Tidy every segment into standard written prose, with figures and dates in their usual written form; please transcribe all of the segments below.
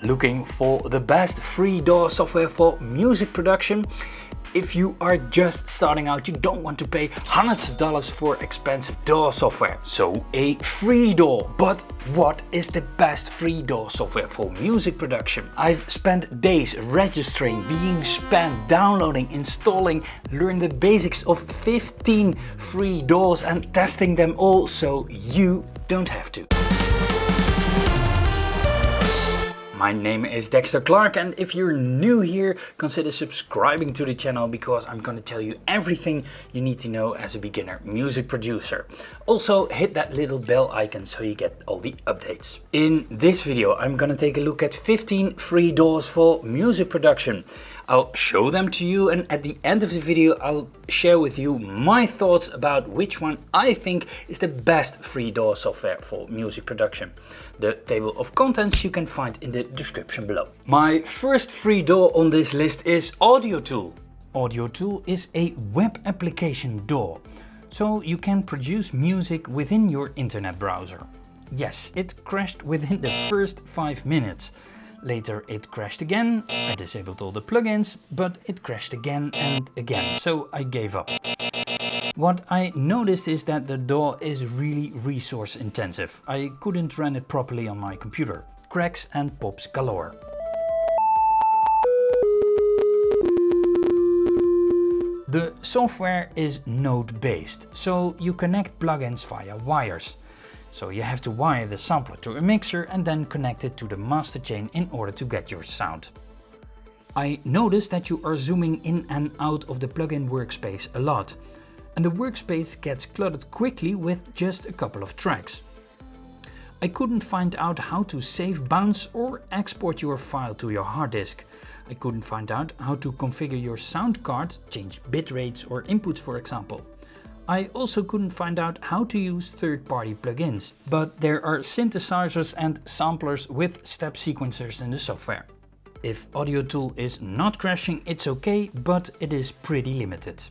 Looking for the best free DAW software for music production? If you are just starting out, you don't want to pay hundreds of dollars for expensive DAW software. So a free DAW. But what is the best free DAW software for music production? I've spent days registering, being spammed, downloading, installing, learned the basics of 15 free DAWs and testing them all so you don't have to. My name is Dexter Clark, and if you're new here, consider subscribing to the channel because I'm going to tell you everything you need to know as a beginner music producer. Also hit that little bell icon so you get all the updates. In this video I'm going to take a look at 15 free DAWs for music production. I'll show them to you, and at the end of the video I'll share with you my thoughts about which one I think is the best free DAW software for music production. The table of contents you can find in the description below. My first free DAW on this list is Audiotool. Audiotool is a web application DAW, so you can produce music within your internet browser. Yes, it crashed within the first 5 minutes. Later it crashed again, I disabled all the plugins, but it crashed again and again, so I gave up. What I noticed is that the DAW is really resource intensive. I couldn't run it properly on my computer. Cracks and pops galore. The software is node based, so you connect plugins via wires. So you have to wire the sampler to a mixer and then connect it to the master chain in order to get your sound. I noticed that you are zooming in and out of the plugin workspace a lot, and the workspace gets cluttered quickly with just a couple of tracks. I couldn't find out how to save, bounce or export your file to your hard disk. I couldn't find out how to configure your sound card, change bit rates or inputs for example. I also couldn't find out how to use third-party plugins, but there are synthesizers and samplers with step sequencers in the software. If Audiotool is not crashing, it's okay, but it is pretty limited.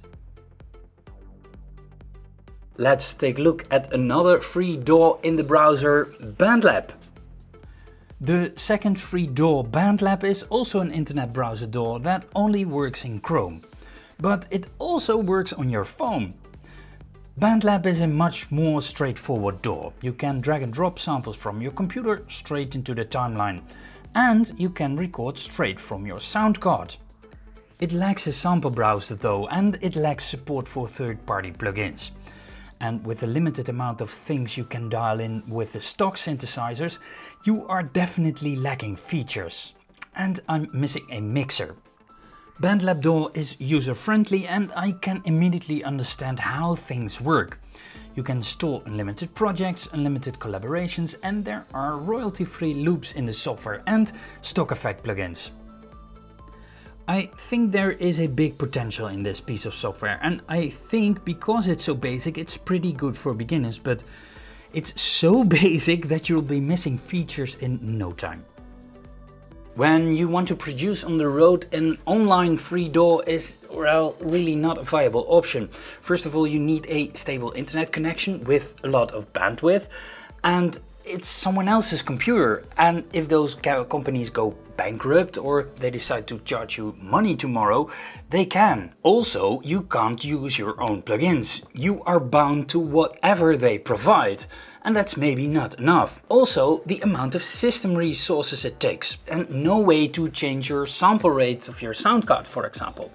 Let's take a look at another free DAW in the browser, Bandlab. The second free DAW, Bandlab, is also an internet browser DAW that only works in Chrome, but it also works on your phone. Bandlab is a much more straightforward DAW. You can drag and drop samples from your computer straight into the timeline, and you can record straight from your sound card. It lacks a sample browser though, and it lacks support for third-party plugins. And with the limited amount of things you can dial in with the stock synthesizers, you are definitely lacking features. And I'm missing a mixer. Bandlab DAW is user-friendly and I can immediately understand how things work. You can store unlimited projects, unlimited collaborations, and there are royalty-free loops in the software and stock effect plugins. I think there is a big potential in this piece of software, and I think because it's so basic it's pretty good for beginners, but it's so basic that you'll be missing features in no time. When you want to produce on the road, an online free DAW is, well, really not a viable option. First of all, you need a stable internet connection with a lot of bandwidth, and it's someone else's computer. And if those companies go bankrupt or they decide to charge you money tomorrow, they can. Also, you can't use your own plugins. You are bound to whatever they provide. And that's maybe not enough. Also, the amount of system resources it takes, and no way to change your sample rates of your sound card, for example.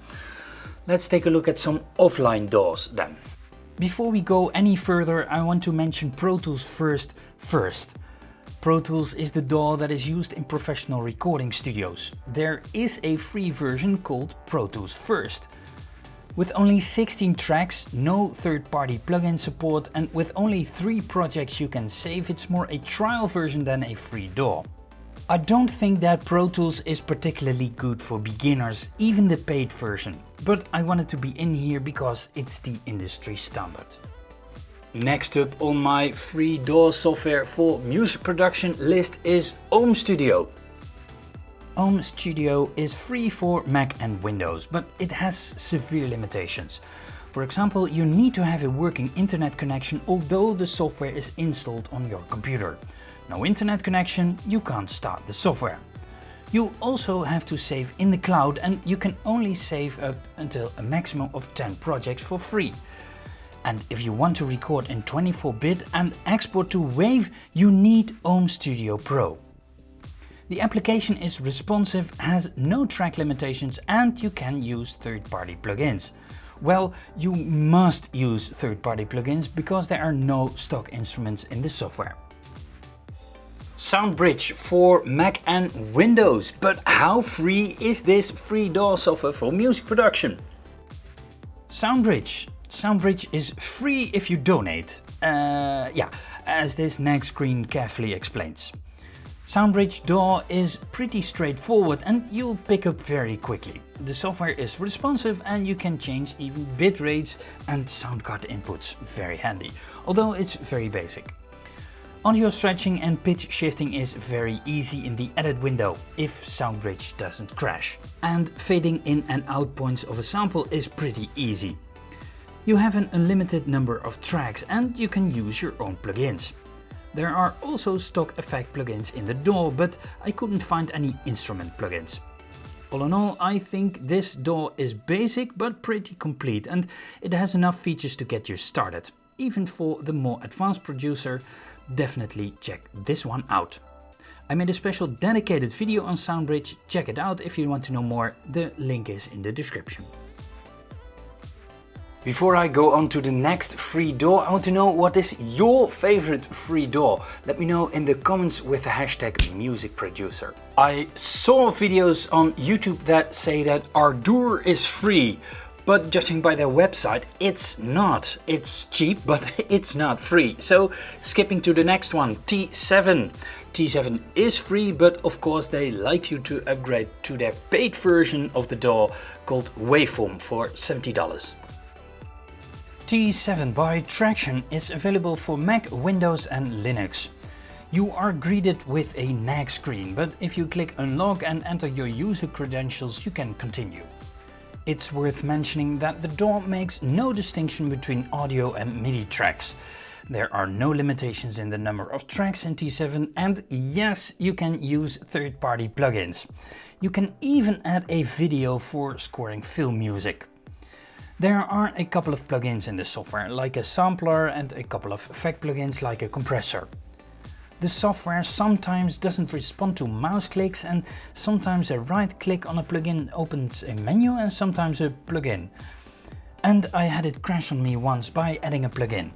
Let's take a look at some offline DAWs then. Before we go any further, I want to mention Pro Tools first. Pro Tools is the DAW that is used in professional recording studios. There is a free version called Pro Tools First. With only 16 tracks, no third-party plugin support, and with only 3 projects you can save, it's more a trial version than a free DAW. I don't think that Pro Tools is particularly good for beginners, even the paid version, but I wanted to be in here because it's the industry standard. Next up on my free DAW software for music production list is Ohm Studio. Ohm Studio is free for Mac and Windows, but it has severe limitations. For example, you need to have a working internet connection although the software is installed on your computer. No internet connection, you can't start the software. You also have to save in the cloud, and you can only save up until a maximum of 10 projects for free. And if you want to record in 24-bit and export to WAV, you need Ohm Studio Pro. The application is responsive, has no track limitations, and you can use third-party plugins. Well, you must use third-party plugins because there are no stock instruments in the software. Soundbridge for Mac and Windows. But how free is this free DAW software for music production? Soundbridge is free if you donate. As this next screen carefully explains. Soundbridge DAW is pretty straightforward and you'll pick up very quickly. The software is responsive and you can change even bit rates and sound card inputs, very handy, although it's very basic. Audio stretching and pitch shifting is very easy in the edit window, if Soundbridge doesn't crash. And fading in and out points of a sample is pretty easy. You have an unlimited number of tracks and you can use your own plugins. There are also stock effect plugins in the DAW, but I couldn't find any instrument plugins. All in all, I think this DAW is basic but pretty complete, and it has enough features to get you started. Even for the more advanced producer, definitely check this one out. I made a special dedicated video on Soundbridge, check it out if you want to know more, the link is in the description. Before I go on to the next free DAW, I want to know what is your favorite free DAW. Let me know in the comments with the hashtag musicproducer. I saw videos on YouTube that say that Ardour is free, but judging by their website, it's not. It's cheap, but it's not free. So skipping to the next one, T7. T7 is free, but of course they like you to upgrade to their paid version of the DAW called Waveform for $70. T7 by Tracktion is available for Mac, Windows and Linux. You are greeted with a nag screen, but if you click unlock and enter your user credentials, you can continue. It's worth mentioning that the DAW makes no distinction between audio and MIDI tracks. There are no limitations in the number of tracks in T7, and yes, you can use third-party plugins. You can even add a video for scoring film music. There are a couple of plugins in the software, like a sampler, and a couple of effect plugins like a compressor. The software sometimes doesn't respond to mouse clicks, and sometimes a right click on a plugin opens a menu and sometimes a plugin. And I had it crash on me once by adding a plugin.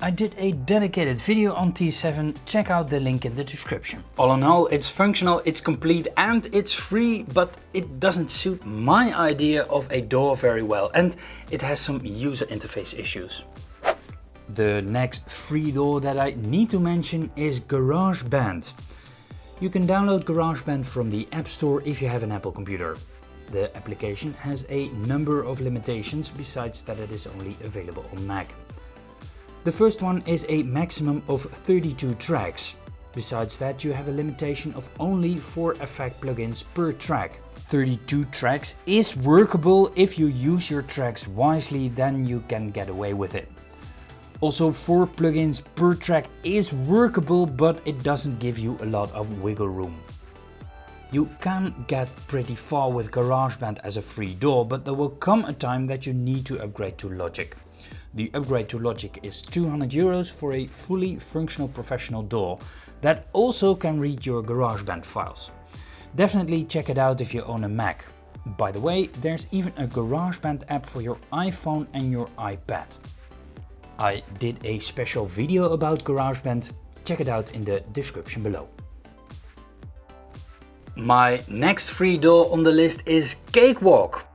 I did a dedicated video on T7, check out the link in the description. All in all, it's functional, it's complete and it's free, but it doesn't suit my idea of a DAW very well and it has some user interface issues. The next free DAW that I need to mention is Garageband. You can download Garageband from the App Store if you have an Apple computer. The application has a number of limitations besides that it is only available on Mac. The first one is a maximum of 32 tracks. Besides that, you have a limitation of only 4 effect plugins per track. 32 tracks is workable if you use your tracks wisely, then you can get away with it. Also 4 plugins per track is workable, but it doesn't give you a lot of wiggle room. You can get pretty far with Garageband as a free DAW, but there will come a time that you need to upgrade to Logic. The upgrade to Logic is €200 for a fully functional professional DAW that also can read your Garageband files. Definitely check it out if you own a Mac. By the way, there's even a Garageband app for your iPhone and your iPad. I did a special video about Garageband, check it out in the description below. My next free DAW on the list is Cakewalk.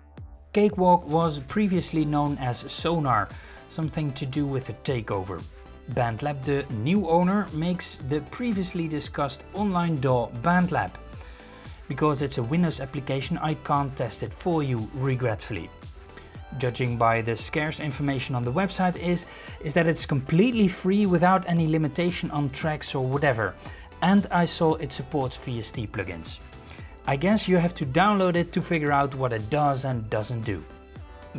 Cakewalk was previously known as Sonar, something to do with a takeover. Bandlab, the new owner, makes the previously discussed online DAW Bandlab. Because it's a Windows application, I can't test it for you, regretfully. Judging by the scarce information on the website is that it's completely free without any limitation on tracks or whatever, and I saw it supports VST plugins. I guess you have to download it to figure out what it does and doesn't do.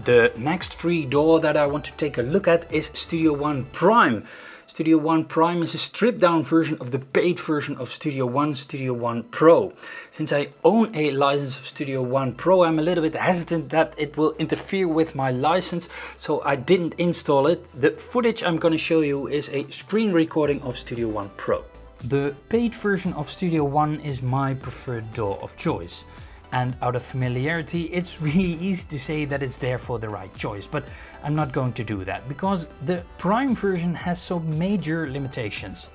The next free DAW that I want to take a look at is Studio One Prime. Studio One Prime is a stripped down version of the paid version of Studio One Pro. Since I own a license of Studio One Pro, I'm a little bit hesitant that it will interfere with my license, so I didn't install it. The footage I'm going to show you is a screen recording of Studio One Pro. The paid version of Studio One is my preferred DAW of choice. And out of familiarity, it's really easy to say that it's therefore the right choice, but I'm not going to do that because the Prime version has some major limitations.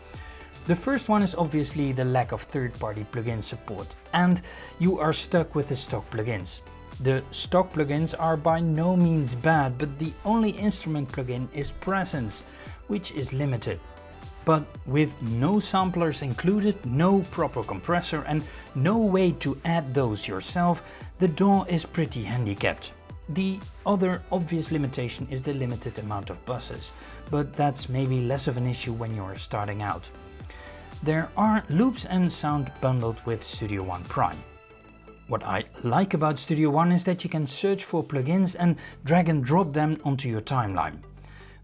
The first one is obviously the lack of third-party plugin support, and you are stuck with the stock plugins. The stock plugins are by no means bad, but the only instrument plugin is Presence, which is limited. But with no samplers included, no proper compressor and no way to add those yourself, the DAW is pretty handicapped. The other obvious limitation is the limited amount of buses, but that's maybe less of an issue when you're starting out. There are loops and sound bundled with Studio One Prime. What I like about Studio One is that you can search for plugins and drag and drop them onto your timeline.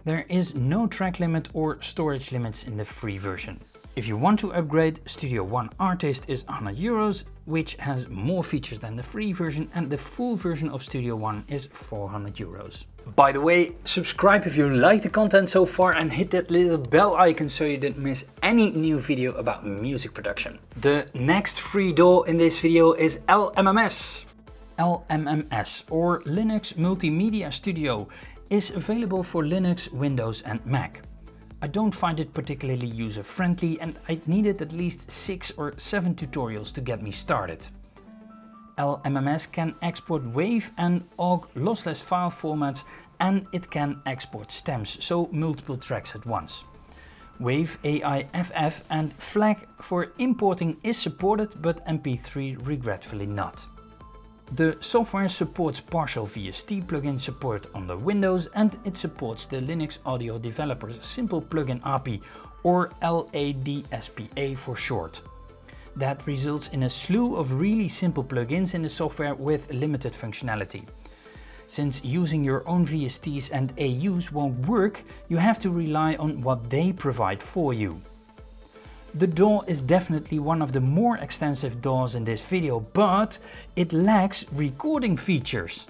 There is no track limit or storage limits in the free version. If you want to upgrade, Studio One Artist is €100, which has more features than the free version, and the full version of Studio One is €400. By the way, subscribe if you like the content so far and hit that little bell icon so you don't miss any new video about music production. The next free DAW in this video is LMMS. LMMS, or Linux Multimedia Studio, is available for Linux, Windows and Mac. I don't find it particularly user-friendly and I needed at least 6 or 7 tutorials to get me started. LMMS can export WAV and OGG lossless file formats, and it can export stems, so multiple tracks at once. WAV, AIFF and FLAC for importing is supported, but MP3 regretfully not. The software supports partial VST plugin support on the Windows, and it supports the Linux Audio Developers Simple Plugin API, or LADSPA for short. That results in a slew of really simple plugins in the software with limited functionality. Since using your own VSTs and AUs won't work, you have to rely on what they provide for you. The DAW is definitely one of the more extensive DAWs in this video, but it lacks recording features.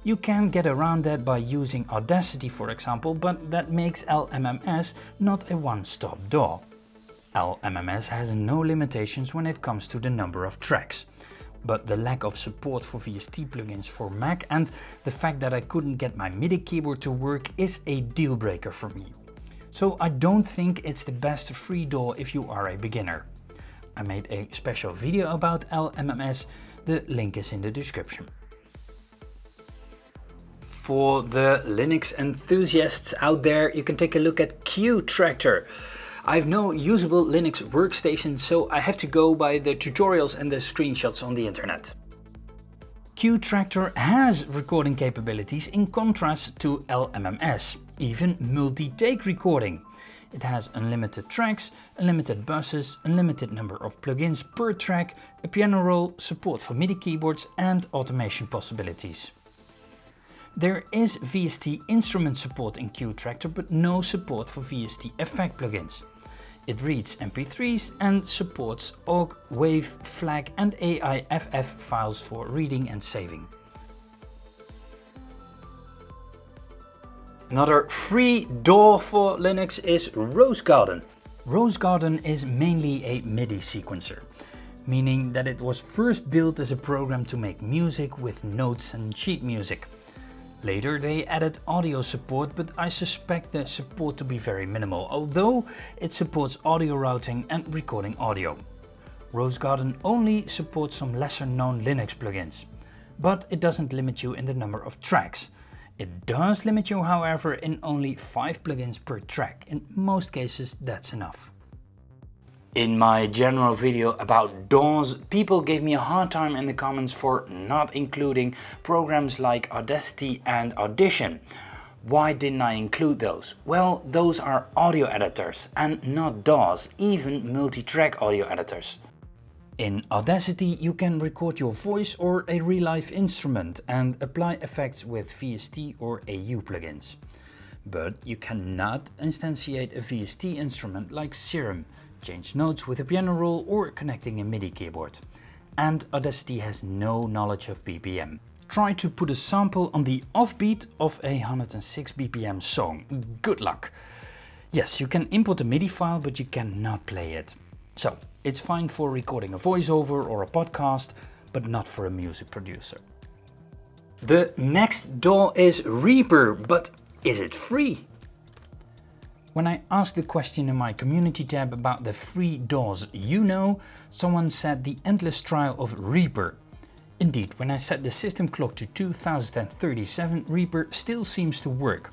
You can get around that by using Audacity, for example, but that makes LMMS not a one-stop DAW. LMMS has no limitations when it comes to the number of tracks, but the lack of support for VST plugins for Mac and the fact that I couldn't get my MIDI keyboard to work is a deal breaker for me. So I don't think it's the best free DAW if you are a beginner. I made a special video about LMMS, the link is in the description. For the Linux enthusiasts out there, you can take a look at Qtractor. I have no usable Linux workstation, so I have to go by the tutorials and the screenshots on the internet. Qtractor has recording capabilities in contrast to LMMS, even multi-take recording. It has unlimited tracks, unlimited buses, unlimited number of plugins per track, a piano roll, support for MIDI keyboards and automation possibilities. There is VST instrument support in Qtractor, but no support for VST effect plugins. It reads MP3s and supports OGG, WAV, FLAC and AIFF files for reading and saving. Another free DAW for Linux is Rosegarden. Rosegarden is mainly a MIDI sequencer, meaning that it was first built as a program to make music with notes and sheet music. Later they added audio support, but I suspect the support to be very minimal, although it supports audio routing and recording audio. Rosegarden only supports some lesser known Linux plugins, but it doesn't limit you in the number of tracks. It does limit you, however, in only 5 plugins per track. In most cases that's enough. In my general video about DAWs, people gave me a hard time in the comments for not including programs like Audacity and Audition. Why didn't I include those? Well, those are audio editors and not DAWs, even multi-track audio editors. In Audacity you can record your voice or a real-life instrument and apply effects with VST or AU plugins. but you cannot instantiate a VST instrument like Serum, change notes with a piano roll or connecting a MIDI keyboard. And Audacity has no knowledge of BPM. Try to put a sample on the offbeat of a 106 BPM song. Good luck. Yes, you can import a MIDI file, but you cannot play it. So, it's fine for recording a voiceover or a podcast, but not for a music producer. The next DAW is Reaper, but is it free? When I asked the question in my community tab about the free DAWs you know, someone said the endless trial of Reaper. Indeed, when I set the system clock to 2037, Reaper still seems to work.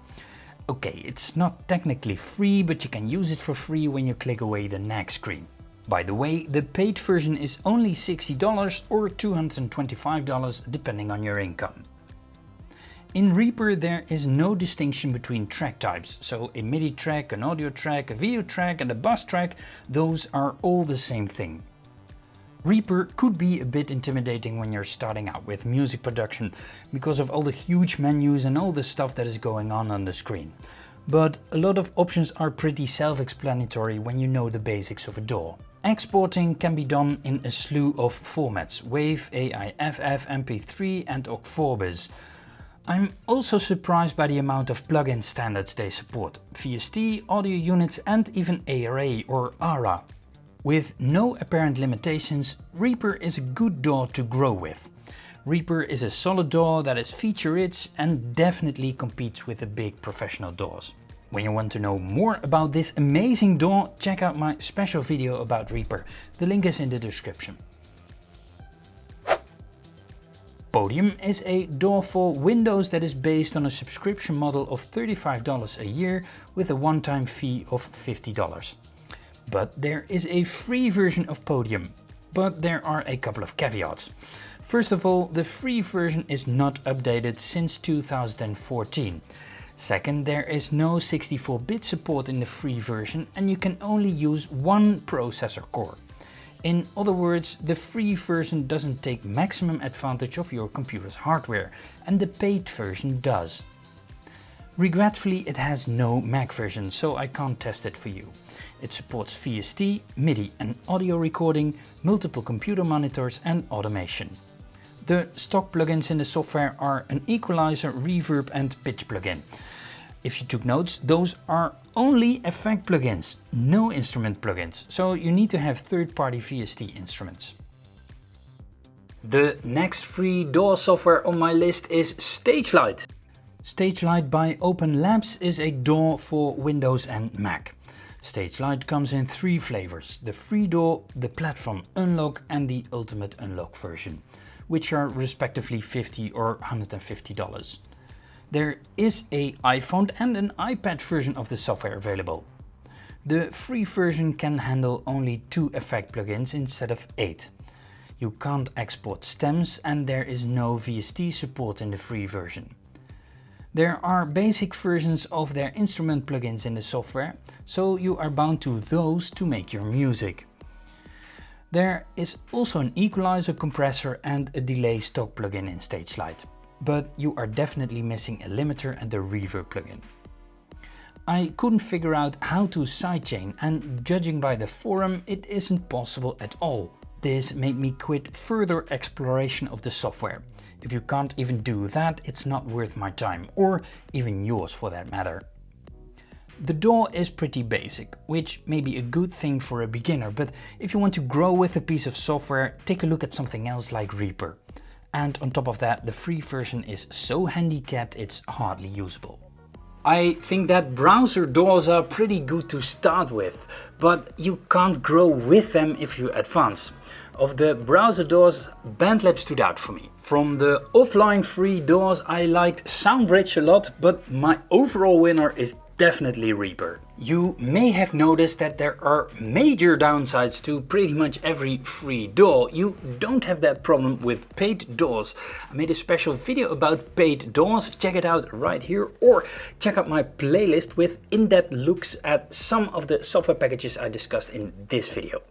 Okay, it's not technically free, but you can use it for free when you click away the next screen. By the way, the paid version is only $60 or $225 depending on your income. In Reaper there is no distinction between track types, so a MIDI track, an audio track, a video track and a bass track, those are all the same thing. Reaper could be a bit intimidating when you're starting out with music production because of all the huge menus and all the stuff that is going on the screen. But a lot of options are pretty self-explanatory when you know the basics of a DAW. Exporting can be done in a slew of formats: WAV, AIFF, MP3 and OGG Vorbis. I'm also surprised by the amount of plugin standards they support: VST, audio units and even ARA or ARA. With no apparent limitations, Reaper is a good DAW to grow with. Reaper is a solid DAW that is feature-rich and definitely competes with the big professional DAWs. When you want to know more about this amazing DAW, check out my special video about Reaper. The link is in the description. Podium is a DAW for Windows that is based on a subscription model of $35 a year with a one-time fee of $50. But there is a free version of Podium, but there are a couple of caveats. First of all, the free version is not updated since 2014. Second, there is no 64-bit support in the free version and you can only use one processor core. In other words, the free version doesn't take maximum advantage of your computer's hardware, and the paid version does. Regretfully, it has no Mac version, so I can't test it for you. It supports VST, MIDI and audio recording, multiple computer monitors and automation. The stock plugins in the software are an equalizer, reverb and pitch plugin. If you took notes, those are only effect plugins, no instrument plugins, so you need to have third-party VST instruments. The next free DAW software on my list is Stagelight. Stagelight by Open Labs is a DAW for Windows and Mac. Stagelight comes in three flavors: the free DAW, the platform unlock and the ultimate unlock version, which are respectively $50 or $150. There is an iPhone and an iPad version of the software available. The free version can handle only 2 effect plugins instead of 8. You can't export stems and there is no VST support in the free version. There are basic versions of their instrument plugins in the software, so you are bound to those to make your music. There is also an equalizer, compressor and a delay stock plugin in Stagelight. But you are definitely missing a limiter and a reverb plugin. I couldn't figure out how to sidechain, and judging by the forum, it isn't possible at all. This made me quit further exploration of the software. If you can't even do that, it's not worth my time, or even yours for that matter. The DAW is pretty basic, which may be a good thing for a beginner, but if you want to grow with a piece of software, take a look at something else like Reaper. And on top of that, the free version is so handicapped it's hardly usable. I think that browser DAWs are pretty good to start with, but you can't grow with them if you advance. Of the browser DAWs, Bandlab stood out for me. From the offline free DAWs I liked Soundbridge a lot, but my overall winner is definitely Reaper. You may have noticed that there are major downsides to pretty much every free DAW. You don't have that problem with paid DAWs. I made a special video about paid DAWs, check it out right here, or check out my playlist with in-depth looks at some of the software packages I discussed in this video.